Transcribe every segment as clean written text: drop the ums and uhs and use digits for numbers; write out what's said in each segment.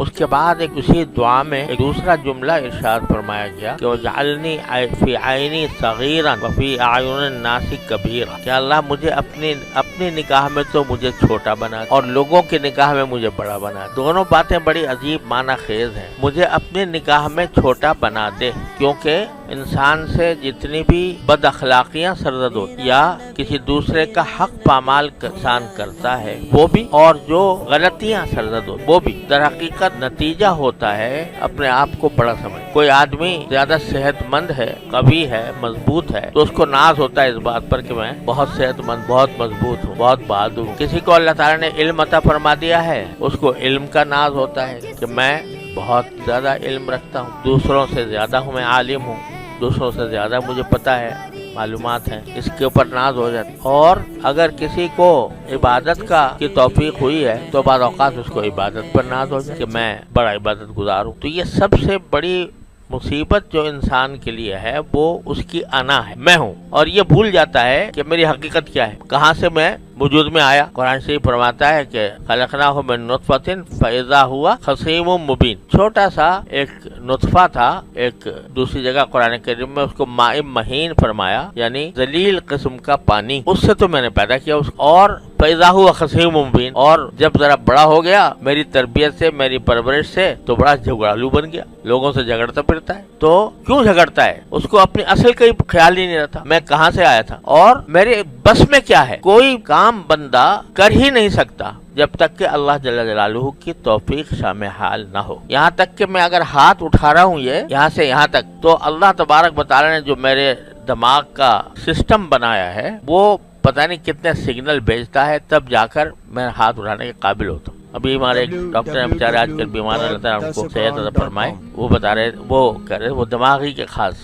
اس کے بعد ایک اسی دعا میں ایک دوسرا جملہ ارشاد فرمایا گیا کہ وجعلنی فی عینی صغیرا وفی اعین الناس کبیرا، کہ اللہ مجھے اپنی نگاہ میں تو مجھے چھوٹا بنا دے اور لوگوں کی نگاہ میں مجھے بڑا بنا دے۔ دونوں باتیں بڑی عجیب معنی خیز ہیں۔ مجھے اپنی نگاہ میں چھوٹا بنا دے، کیونکہ انسان سے جتنی بھی بد اخلاقیاں سرزد ہوتی یا کسی دوسرے کا حق پامال انسان کرتا ہے وہ بھی، اور جو غلطیاں سرزد ہوتی وہ بھی، در حقیقت نتیجہ ہوتا ہے اپنے آپ کو بڑا سمجھ۔ کوئی آدمی زیادہ صحت مند ہے، قوی ہے، مضبوط ہے، تو اس کو ناز ہوتا ہے اس بات پر کہ میں بہت صحت مند، بہت مضبوط ہوں، بہت بہادر ہوں۔ کسی کو اللہ تعالیٰ نے علم عطا فرما دیا ہے، اس کو علم کا ناز ہوتا ہے کہ میں بہت زیادہ علم رکھتا ہوں، دوسروں سے زیادہ ہوں، میں عالم ہوں، دوسروں سے زیادہ مجھے پتہ ہے، معلومات ہیں، اس کے اوپر ناز ہو جاتی۔ اور اگر کسی کو عبادت کی توفیق ہوئی ہے تو بعض اوقات اس کو عبادت پر ناز ہو جاتی کہ میں بڑا عبادت گزار ہوں۔ تو یہ سب سے بڑی مصیبت جو انسان کے لیے ہے وہ اس کی انا ہے، میں ہوں، اور یہ بھول جاتا ہے کہ میری حقیقت کیا ہے، کہاں سے میں وجود میں آیا۔ قرآن شریف فرماتا ہے کہ خلقناہ من نطفۃ فاذا ہوا خصیم مبین، چھوٹا سا ایک نطفہ تھا، ایک دوسری جگہ قرآن کریم میں اس کو ماء مہین فرمایا، یعنی ذلیل قسم کا پانی، اس سے تو میں نے پیدا کیا اس کو، اور فاذا ہوا خصیم مبین، اور جب ذرا بڑا ہو گیا میری تربیت سے، میری پرورش سے، تو بڑا جھگڑالو بن گیا، لوگوں سے جھگڑتا پھرتا ہے۔ تو کیوں جھگڑتا ہے؟ اس کو اپنی اصل کا خیال ہی نہیں رہتا، میں کہاں سے آیا تھا اور میرے بس میں کیا ہے۔ کوئی کام بندہ کر ہی نہیں سکتا جب تک کہ اللہ جل جلالہ کی توفیق شامل حال نہ ہو۔ یہاں تک کہ میں اگر ہاتھ اٹھا رہا ہوں یہاں سے یہاں تک، تو اللہ تبارک و تعالی نے جو میرے دماغ کا سسٹم بنایا ہے وہ پتہ نہیں کتنے سگنل بھیجتا ہے، تب جا کر میں ہاتھ اٹھانے کے قابل ہوتا ہوں۔ ابھی ہمارے ایک ڈاکٹر ہیں بیچارے آج کل بیمار، اللہ تعالیٰ ان کو صحت عطا فرمائے، وہ بتا رہے، وہ کہہ رہے وہ دماغی کے خاص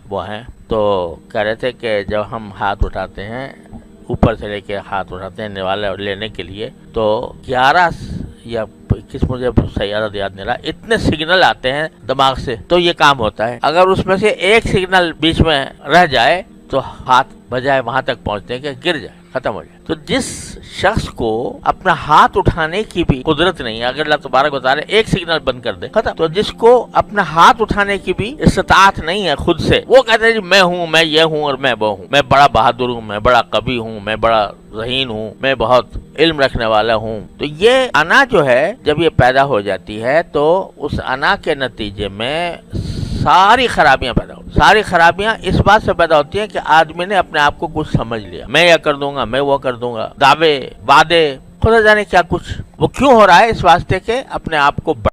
وہ ہیں، تو کہہ رہے تھے کہ جب ہم ہاتھ اٹھاتے ہیں، اوپر سے لے کے ہاتھ اٹھاتے ہیں نوالے لینے کے لیے، تو 11 یا 21 مجھے صحیح یاد نہیں رہا، اتنے سگنل آتے ہیں دماغ سے، تو یہ کام ہوتا ہے۔ اگر اس میں سے ایک سگنل بیچ میں رہ جائے تو ہاتھ بجائے وہاں تک پہنچنے کے گر جائے، ختم ہو جائے۔ تو جس شخص کو اپنا ہاتھ اٹھانے کی بھی قدرت نہیں، اگر اللہ تبارک و تعالی ایک سگنل بند کر دے ختم، تو جس کو اپنا ہاتھ اٹھانے کی بھی استطاعت نہیں ہے خود سے، وہ کہتے ہیں جی میں ہوں، میں یہ ہوں اور میں وہ ہوں، میں بڑا بہادر ہوں، میں بڑا قوی ہوں، میں بڑا ذہین ہوں، میں بہت علم رکھنے والا ہوں۔ تو یہ انا جو ہے جب یہ پیدا ہو جاتی ہے تو اس انا کے نتیجے میں ساری خرابیاں پیدا ہوتی ہیں۔ ساری خرابیاں اس بات سے پیدا ہوتی ہیں کہ آدمی نے اپنے آپ کو کچھ سمجھ لیا، میں یہ کر دوں گا، میں وہ کر دوں گا، دعوے، وعدے، خدا جانے کیا کچھ۔ وہ کیوں ہو رہا ہے؟ اس واسطے کہ اپنے آپ کو